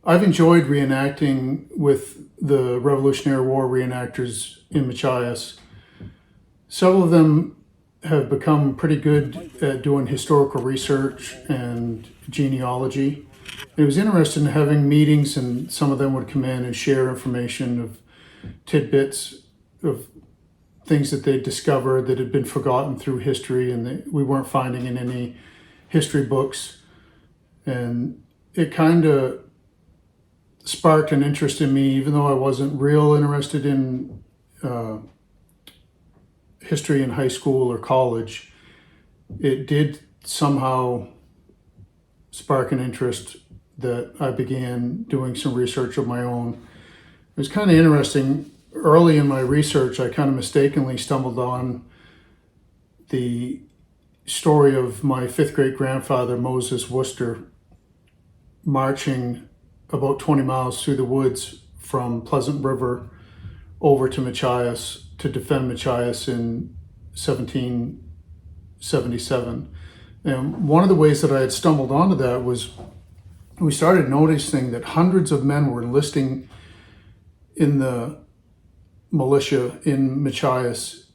I've enjoyed reenacting with the Revolutionary War reenactors in Machias. Several of them have become pretty good at doing historical research and genealogy. It was interesting having meetings, and some of them would come in and share information of tidbits of things that they'd discovered that had been forgotten through history and that we weren't finding in any history books. And it kind of sparked an interest in me, even though I wasn't real interested in history in high school or college. It did somehow spark an interest that I began doing some research of my own. It was kind of interesting. Early in my research, I kind of mistakenly stumbled on the story of my fifth great grandfather, Moses Worcester, marching about 20 miles through the woods from Pleasant River over to Machias to defend Machias in 1777. And one of the ways that I had stumbled onto that was we started noticing that hundreds of men were enlisting in the militia in Machias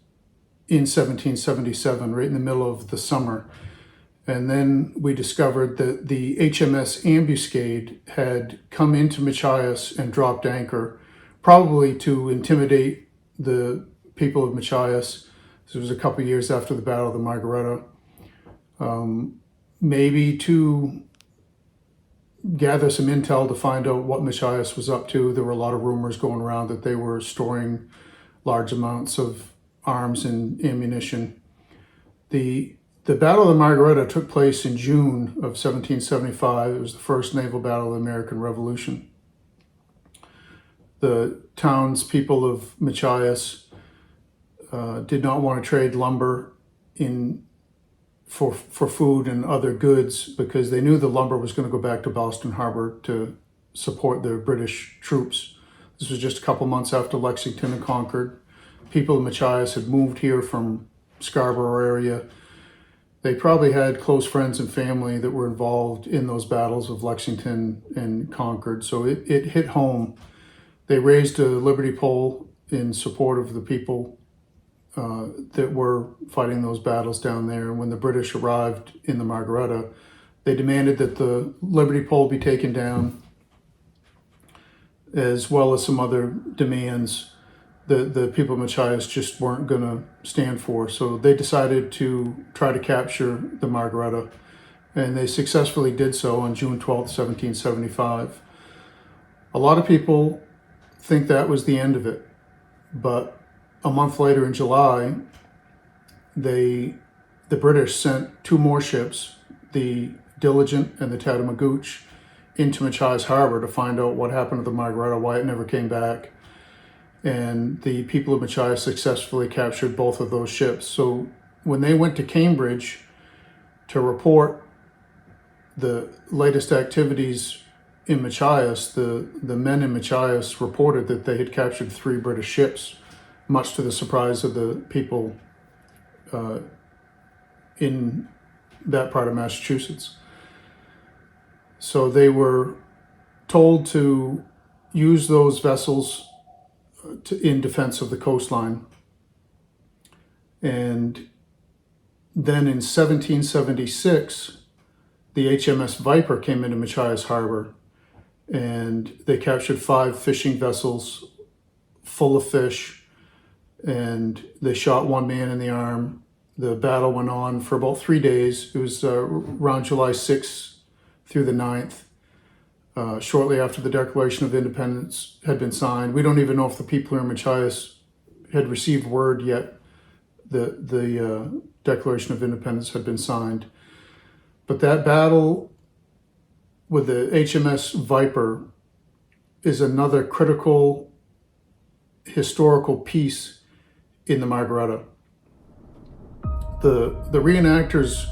in 1777, right in the middle of the summer. And then we discovered that the HMS Ambuscade had come into Machias and dropped anchor, probably to intimidate the people of Machias. This was a couple of years after the Battle of the Margaretta. Maybe to gather some intel to find out what Machias was up to. There were a lot of rumors going around that they were storing large amounts of arms and ammunition. The Battle of the Margaretta took place in June of 1775. It was the first naval battle of the American Revolution. The townspeople of Machias did not want to trade lumber for food and other goods because they knew the lumber was going to go back to Boston Harbor to support the British troops. This was just a couple months after Lexington and Concord. People in Machias had moved here from Scarborough area. They probably had close friends and family that were involved in those battles of Lexington and Concord. So it hit home. They raised a liberty pole in support of the people that were fighting those battles down there. And when the British arrived in the Margaretta, they demanded that the liberty pole be taken down, as well as some other demands that the people of Machias just weren't going to stand for. So they decided to try to capture the Margaretta, and they successfully did so on June 12th, 1775. A lot of people think that was the end of it, but a month later in July, the British sent two more ships, the Diligent and the Tatamagouche, into Machias Harbor to find out what happened to the Margaretta, why it never came back. And the people of Machias successfully captured both of those ships. So when they went to Cambridge to report the latest activities in Machias, the men in Machias reported that they had captured 3 British ships, much to the surprise of the people in that part of Massachusetts. So they were told to use those vessels in defense of the coastline. And then in 1776, the HMS Viper came into Machias Harbor, and they captured 5 fishing vessels full of fish, and they shot 1 man in the arm. The battle went on for about 3 days. It was around July 6th through the 9th, shortly after the Declaration of Independence had been signed. We don't even know if the people here in Machias had received word yet that the Declaration of Independence had been signed. But that battle with the HMS Viper is another critical historical piece in the Margaretta. The reenactors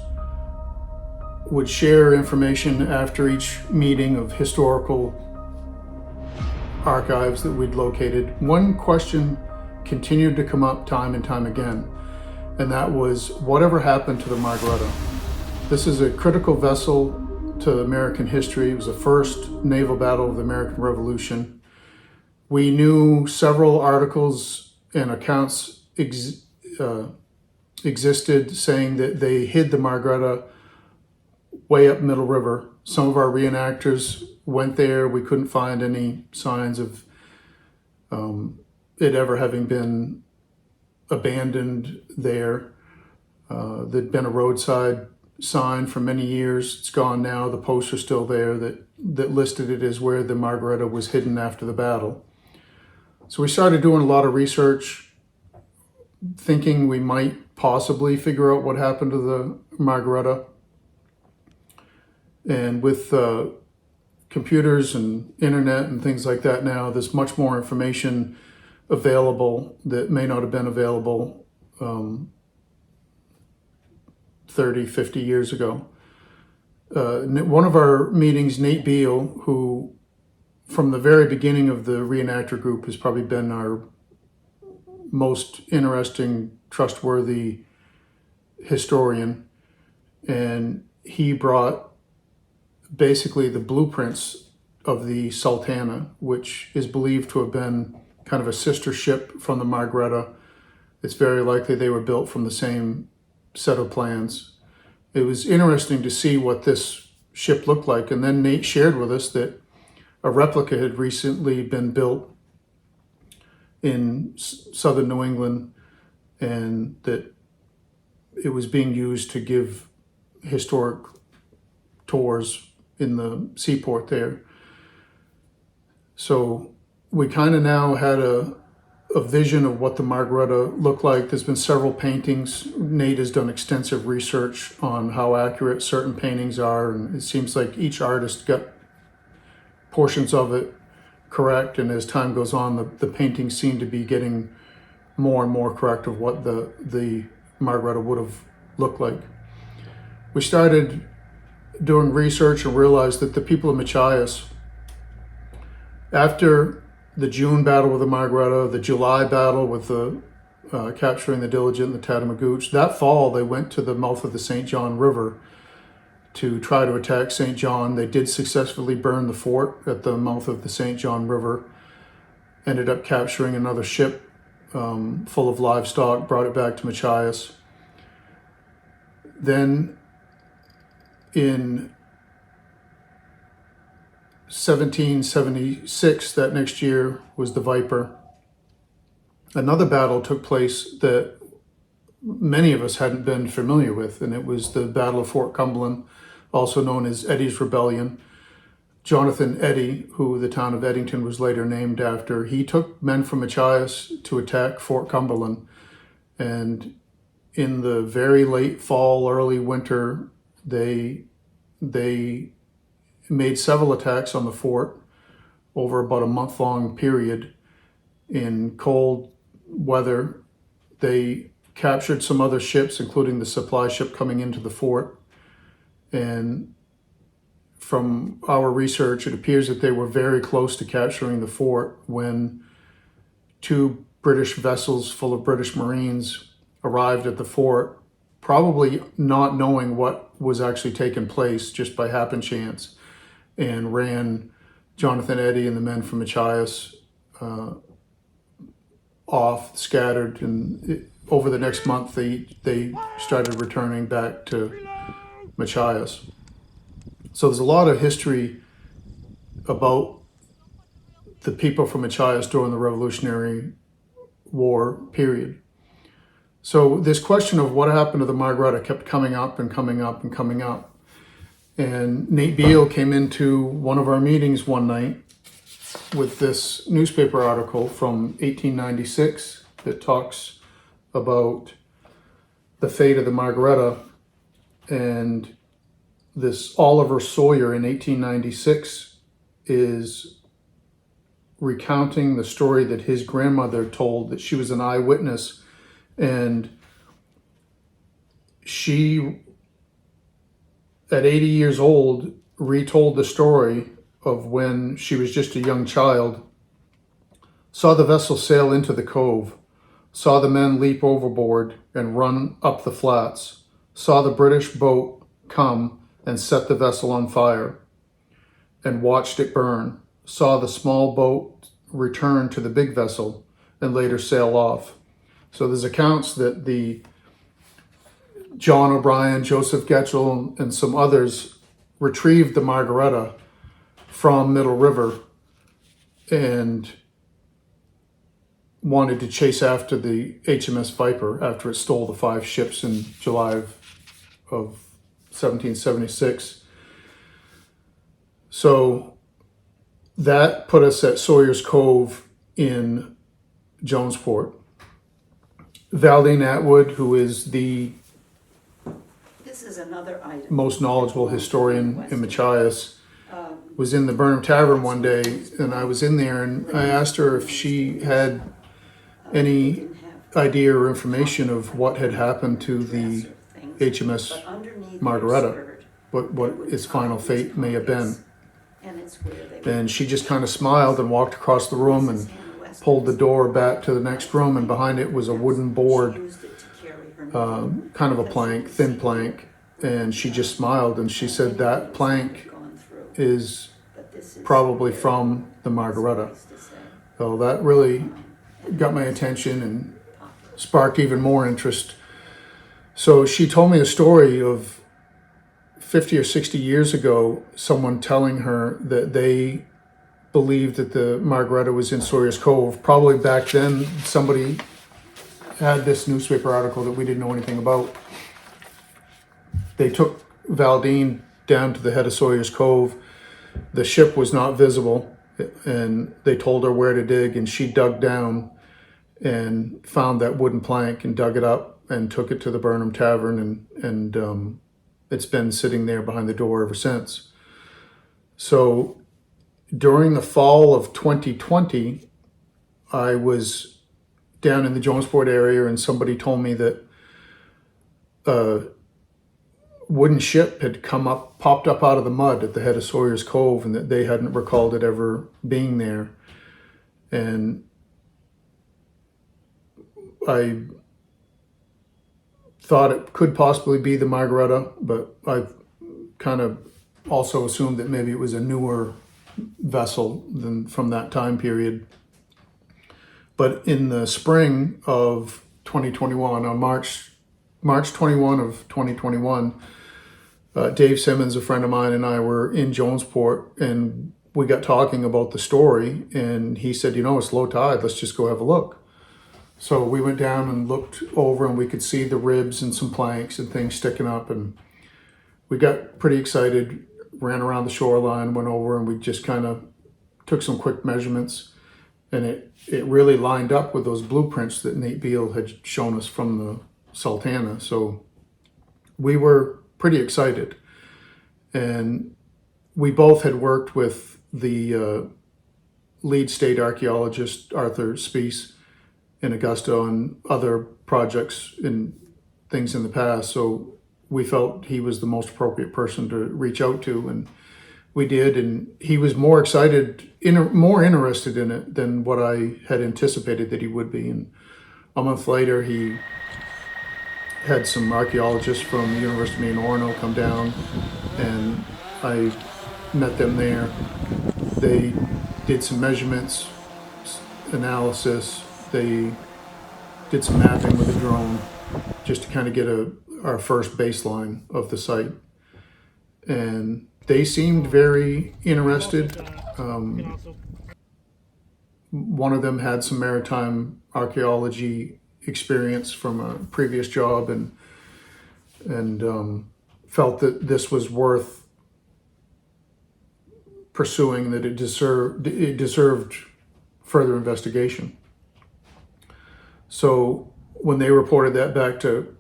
would share information after each meeting of historical archives that we'd located. One question continued to come up time and time again, and that was, whatever happened to the Margaretta? This is a critical vessel to American history. It was the first naval battle of the American Revolution. We knew several articles and accounts existed saying that they hid the Margaretta way up Middle River. Some of our reenactors went there. We couldn't find any signs of it ever having been abandoned there. There'd been a roadside sign for many years. It's gone now. The poster's still there that listed it as where the Margaretta was hidden after the battle. So we started doing a lot of research, thinking we might possibly figure out what happened to the Margaretta. And with computers and internet and things like that now, there's much more information available that may not have been available 30, 50 years ago. One of our meetings, Nate Beal, who from the very beginning of the reenactor group has probably been our most interesting, trustworthy historian, and he brought basically the blueprints of the Sultana, which is believed to have been kind of a sister ship from the Margaretta. It's very likely they were built from the same set of plans. It was interesting to see what this ship looked like, and then Nate shared with us that a replica had recently been built in southern New England, and that it was being used to give historic tours in the seaport there. So we kind of now had a vision of what the Margaretta looked like. There's been several paintings. Nate has done extensive research on how accurate certain paintings are, and it seems like each artist got portions of it correct, and as time goes on, the paintings seem to be getting more and more correct of what the Margaretta would have looked like. We started doing research and realized that the people of Machias, after the June battle with the Margaretta, the July battle with the capturing the Diligent and the Tatamagouche, that fall they went to the mouth of the St. John River to try to attack St. John. They did successfully burn the fort at the mouth of the St. John River, ended up capturing another ship full of livestock, brought it back to Machias. Then in 1776, that next year, was the Viper. Another battle took place that many of us hadn't been familiar with, and it was the Battle of Fort Cumberland, also known as Eddy's Rebellion. Jonathan Eddy, who the town of Eddington was later named after, he took men from Machias to attack Fort Cumberland. And in the very late fall, early winter, they made several attacks on the fort over about a month-long period in cold weather. They captured some other ships, including the supply ship coming into the fort. And from our research, it appears that they were very close to capturing the fort when two British vessels full of British Marines arrived at the fort, probably not knowing what was actually taking place, just by happen chance, and ran Jonathan Eddy and the men from Machias off, scattered, and over the next month they started returning back to Machias. So there's a lot of history about the people from Machias during the Revolutionary War period. So this question of what happened to the Margaretta kept coming up and coming up and coming up. And Nate Beal came into one of our meetings one night with this newspaper article from 1896 that talks about the fate of the Margaretta. And this Oliver Sawyer in 1896 is recounting the story that his grandmother told, that she was an eyewitness, and she, at 80 years old, retold the story of when she was just a young child, saw the vessel sail into the cove, saw the men leap overboard and run up the flats, saw the British boat come and set the vessel on fire and watched it burn, saw the small boat return to the big vessel and later sail off. So there's accounts that the John O'Brien, Joseph Getchell, and some others retrieved the Margaretta from Middle River and wanted to chase after the HMS Viper after it stole the 5 ships in July of 1776. So that put us at Sawyer's Cove in Jonesport. Valdine Atwood, who is the most knowledgeable historian in Machias, was in the Burnham Tavern one day, and I was in there, and I asked her if she had any idea or information of what had happened to the HMS Margaretta, what its final fate may have been. And she just kind of smiled and walked across the room and pulled the door back to the next room, and behind it was a wooden board, kind of a plank, thin plank, and she just smiled and she said that plank is probably from the Margaretta. So that really got my attention and sparked even more interest. So she told me a story of 50 or 60 years ago, someone telling her that they believed that the Margaretta was in Sawyer's Cove. Probably back then, somebody had this newspaper article that we didn't know anything about. They took Valdine down to the head of Sawyer's Cove. The ship was not visible, and they told her where to dig, and she dug down and found that wooden plank and dug it up and took it to the Burnham Tavern, and it's been sitting there behind the door ever since. So during the fall of 2020, I was down in the Jonesport area, and somebody told me that a wooden ship had popped up out of the mud at the head of Sawyer's Cove, and that they hadn't recalled it ever being there. And I thought it could possibly be the Margaretta, but I kind of also assumed that maybe it was a newer vessel than from that time period. But in the spring of 2021, on March 21 of 2021, Dave Simmons, a friend of mine, and I were in Jonesport, and we got talking about the story, and he said, it's low tide, let's just go have a look. So we went down and looked over, and we could see the ribs and some planks and things sticking up, and we got pretty excited, ran around the shoreline, went over, and we just kind of took some quick measurements, and it really lined up with those blueprints that Nate Beal had shown us from the Sultana. So we were pretty excited, and we both had worked with the lead state archaeologist Arthur Speece in Augusta on other projects and things in the past, so we felt he was the most appropriate person to reach out to, and we did, and he was more excited, more interested in it than what I had anticipated that he would be. And a month later, he had some archaeologists from the University of Maine Orono come down, and I met them there. They did some measurements, analysis. They did some mapping with a drone just to kind of get our first baseline of the site. And they seemed very interested. One of them had some maritime archaeology experience from a previous job, and felt that this was worth pursuing, that it deserved further investigation. So when they reported that back to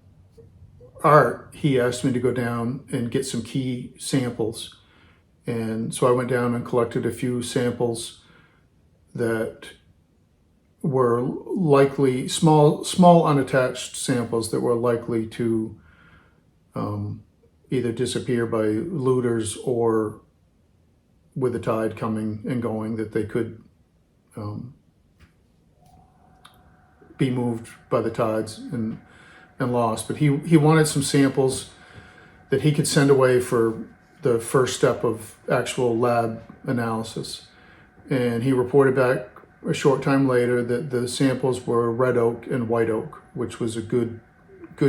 Art, he asked me to go down and get some key samples. And so I went down and collected a few samples that were likely small unattached samples that were likely to either disappear by looters or with the tide coming and going, that they could be moved by the tides and lost. But he wanted some samples that he could send away for the first step of actual lab analysis. And he reported back a short time later that the samples were red oak and white oak, which was a good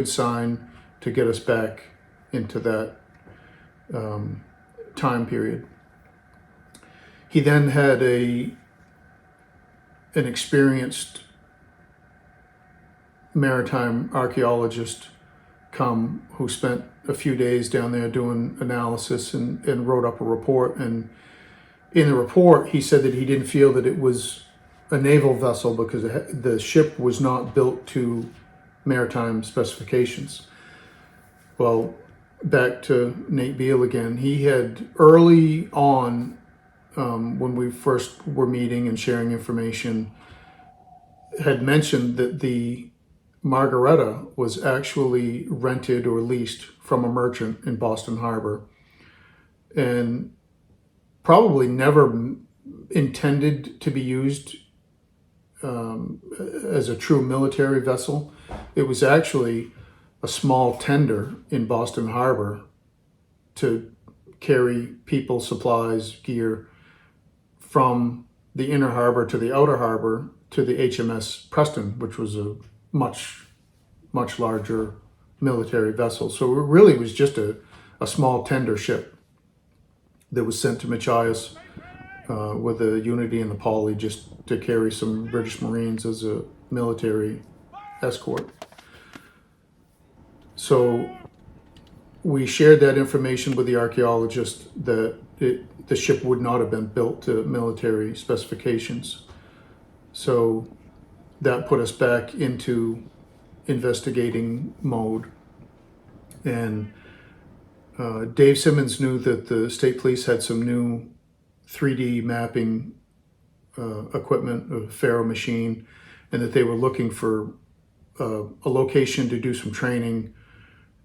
sign to get us back into that time period. He then had an experienced maritime archaeologist come who spent a few days down there doing analysis and wrote up a report. And in the report, he said that he didn't feel that it was a naval vessel because the ship was not built to maritime specifications. Well, back to Nate Beal again. He had early on, when we first were meeting and sharing information, had mentioned that the Margaretta was actually rented or leased from a merchant in Boston Harbor, and probably never intended to be used as a true military vessel. It was actually a small tender in Boston Harbor to carry people, supplies, gear from the inner harbor to the outer harbor to the HMS Preston, which was a much larger military vessel. So it really was just a small tender ship that was sent to Machias with the Unity and the Polly just to carry some British Marines as a military escort. So we shared that information with the archaeologist that the ship would not have been built to military specifications. So that put us back into investigating mode. And Dave Simmons knew that the state police had some new 3D mapping equipment, a Faro machine, and that they were looking for a location to do some training.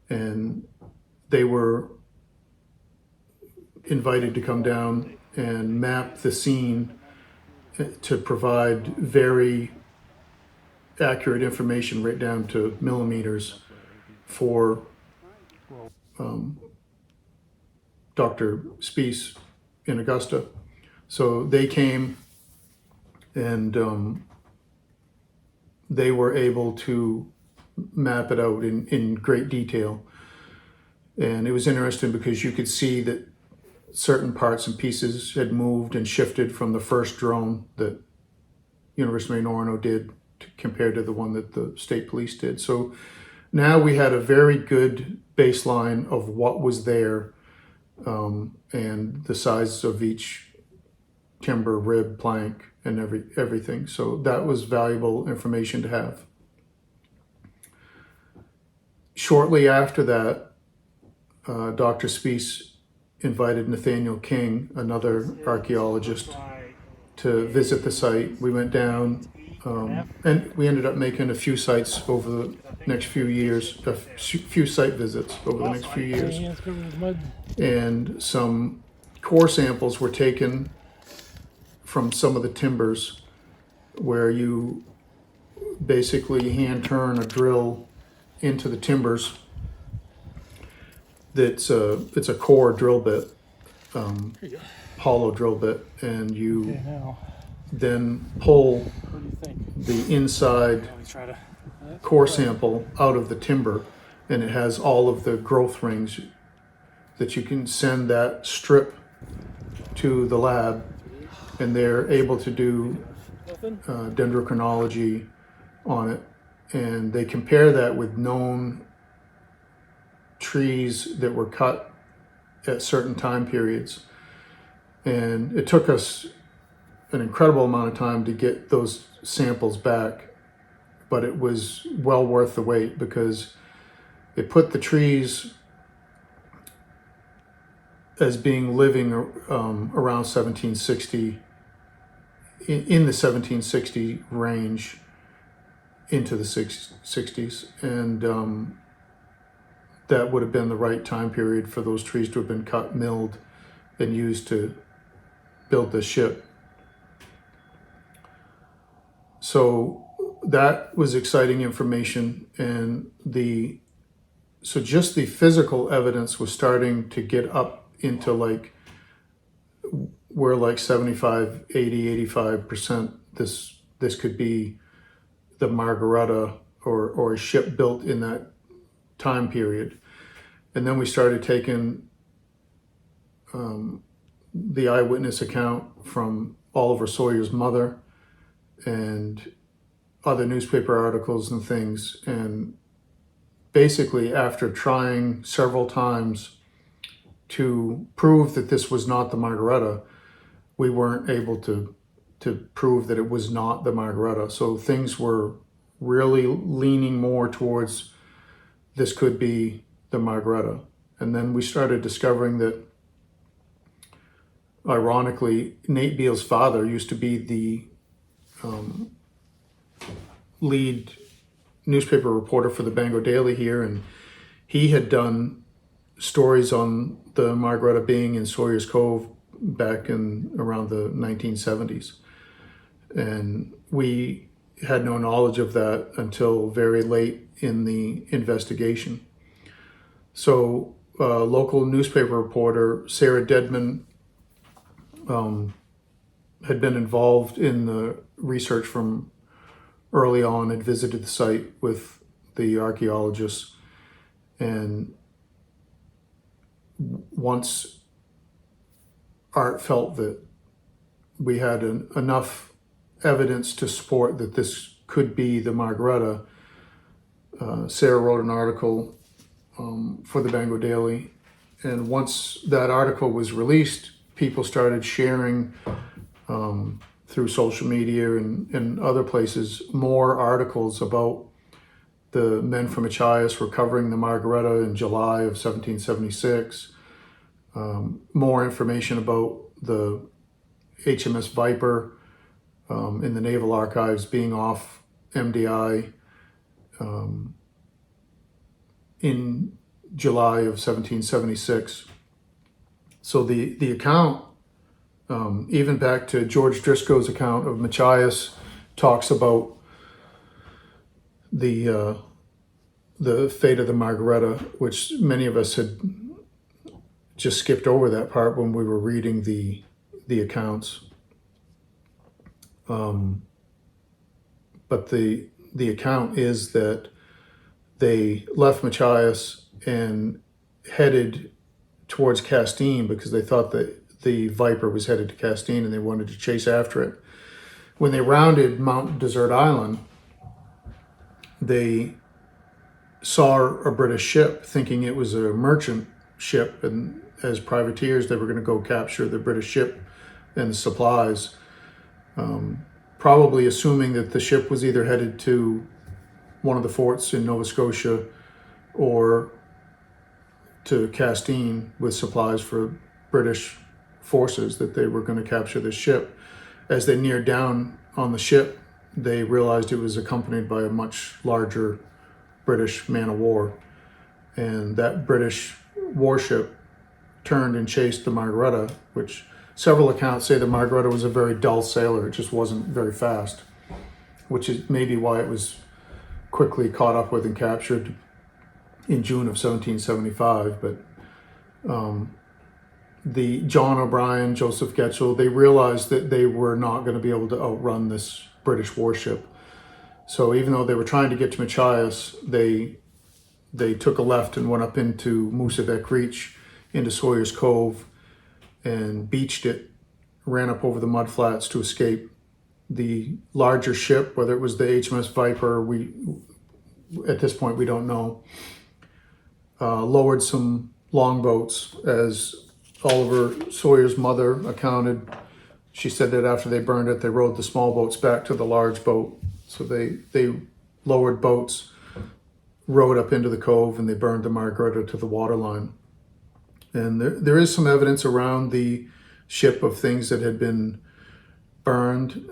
And they were invited to come down and map the scene to provide very accurate information right down to millimeters for Dr. Spees in Augusta. So they came and they were able to map it out in great detail. And it was interesting because you could see that certain parts and pieces had moved and shifted from the first drone that University of Orono did compared to the one that the state police did. So now we had a very good baseline of what was there and the size of each timber, rib, plank, and everything. So that was valuable information to have. Shortly after that, Dr. Spees invited Nathaniel King, another archaeologist, to visit the site. We went down and we ended up making a few sites over the next few years, a few site visits over the next few years. And some core samples were taken from some of the timbers where you basically hand turn a drill into the timbers. It's a core drill bit, hollow drill bit, and you then pull the inside core sample out of the timber, and it has all of the growth rings that you can send that strip to the lab, and they're able to do dendrochronology on it, and they compare that with known trees that were cut at certain time periods. And it took us an incredible amount of time to get those samples back, but it was well worth the wait because it put the trees as being living around 1760, in the 1760 range into the 60s. And that would have been the right time period for those trees to have been cut, milled, and used to build the ship. So that was exciting information, and so just the physical evidence was starting to get up into like, we're like 75, 80, 85%. This could be the Margaretta or a ship built in that time period. And then we started taking the eyewitness account from Oliver Sawyer's mother and other newspaper articles and things. And basically, after trying several times to prove that this was not the Margaretta, we weren't able to prove that it was not the Margaretta. So things were really leaning more towards this could be the Margaretta. And then we started discovering that, ironically, Nate Beale's father used to be the lead newspaper reporter for the Bangor Daily here, and he had done stories on the Margaretta being in Sawyer's Cove back in around the 1970s. And we had no knowledge of that until very late in the investigation. So local newspaper reporter Sarah Dedman had been involved in the research from early on, had visited the site with the archaeologists, and once Art felt that we had enough evidence to support that this could be the Margaretta, Sarah wrote an article for the Bangor Daily, and once that article was released, people started sharing through social media and other places more articles about the men from Machias recovering the Margaretta in July of 1776, more information about the HMS Viper in the Naval Archives being off MDI in July of 1776. So the account, even back to George Driscoll's account of Machias, talks about the fate of the Margaretta, which many of us had just skipped over that part when we were reading the accounts. But the account is that they left Machias and headed towards Castine because they thought that the Viper was headed to Castine and they wanted to chase after it. When they rounded Mount Desert Island, they saw a British ship, thinking it was a merchant ship, and as privateers they were going to go capture the British ship and the supplies, probably assuming that the ship was either headed to one of the forts in Nova Scotia or to Castine with supplies for British forces, that they were going to capture this ship. As they neared down on the ship, they realized it was accompanied by a much larger British man-of-war. And that British warship turned and chased the Margaretta, which several accounts say the Margaretta was a very dull sailor. It just wasn't very fast, which is maybe why it was quickly caught up with and captured in June of 1775. But the John O'Brien, Joseph Getchell, they realized that they were not going to be able to outrun this British warship. So even though they were trying to get to Machias, they took a left and went up into Moosebeck Reach, into Sawyer's Cove, and beached it, ran up over the mudflats to escape. The larger ship, whether it was the HMS Viper, at this point we don't know, lowered some longboats. As Oliver Sawyer's mother accounted, she said that after they burned it, they rowed the small boats back to the large boat. So they lowered boats, rowed up into the cove, and they burned the Margaretta to the waterline. And there is some evidence around the ship of things that had been burned.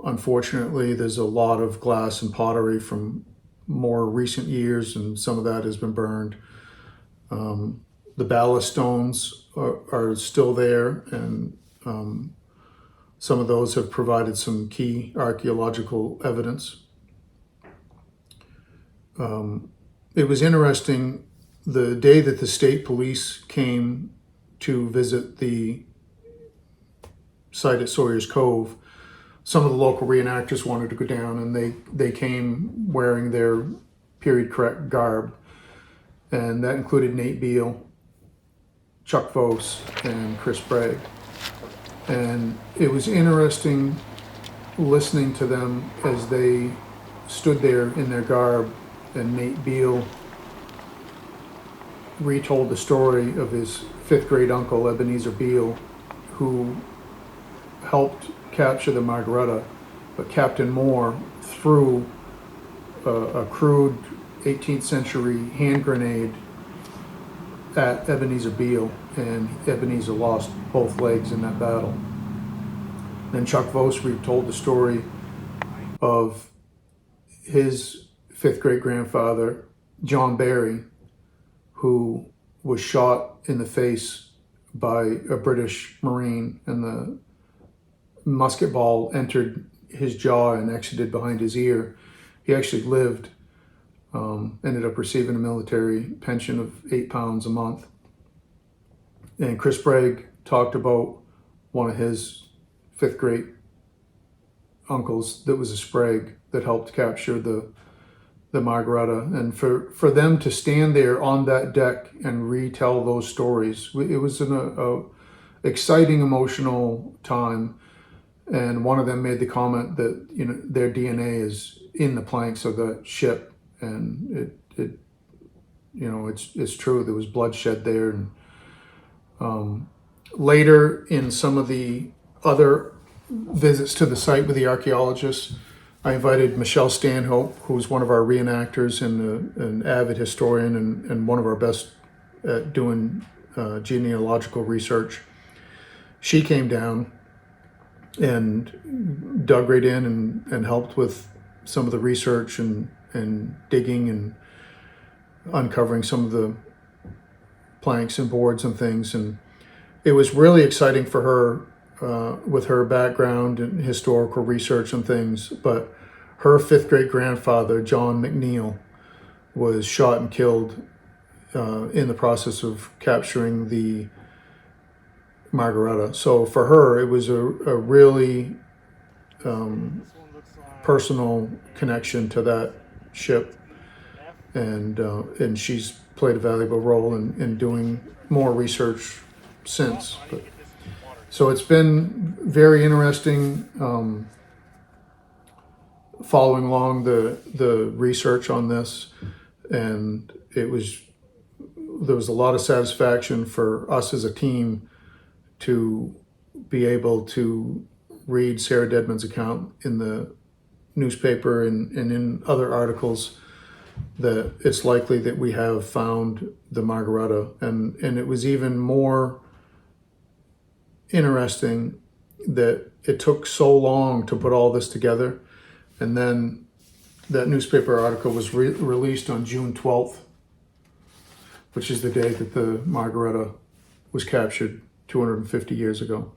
Unfortunately, there's a lot of glass and pottery from more recent years, and some of that has been burned. The ballast stones are still there, and some of those have provided some key archaeological evidence. It was interesting the day that the state police came to visit the site at Sawyer's Cove, some of the local reenactors wanted to go down, and they came wearing their period correct garb, and that included Nate Beale, Chuck Vose, and Chris Bragg. And it was interesting listening to them as they stood there in their garb, and Nate Beale retold the story of his fifth grade uncle, Ebenezer Beale, who helped capture the Margaretta, but Captain Moore threw a crude 18th century hand grenade at Ebenezer Beale, and Ebenezer lost both legs in that battle. Then Chuck Vose retold the story of his fifth great grandfather, John Barry, who was shot in the face by a British Marine, and the musket ball entered his jaw and exited behind his ear. He actually lived, ended up receiving a military pension of £8 a month. And Chris Bragg talked about one of his fifth grade uncles that was a Sprague that helped capture the Margaretta. And for them to stand there on that deck and retell those stories, it was an exciting, emotional time. And one of them made the comment that, you know, their DNA is in the planks of the ship, and it you know, it's true. There was bloodshed there. And later, in some of the other visits to the site with the archaeologists, I invited Michelle Stanhope, who's one of our reenactors and an avid historian and one of our best at doing genealogical research. She came down and dug right in and helped with some of the research and digging and uncovering some of the planks and boards and things. And it was really exciting for her with her background in historical research and things. But her fifth great grandfather, John McNeil, was shot and killed in the process of capturing the Margaretta. So for her, it was a really personal connection to that ship, and she's played a valuable role in doing more research since. But so it's been very interesting following along the research on this, and there was a lot of satisfaction for us as a team to be able to read Sarah Dedman's account in the newspaper and in other articles that it's likely that we have found the Margaretta. And it was even more interesting that it took so long to put all this together. And then that newspaper article was released on June 12th, which is the day that the Margaretta was captured 250 years ago.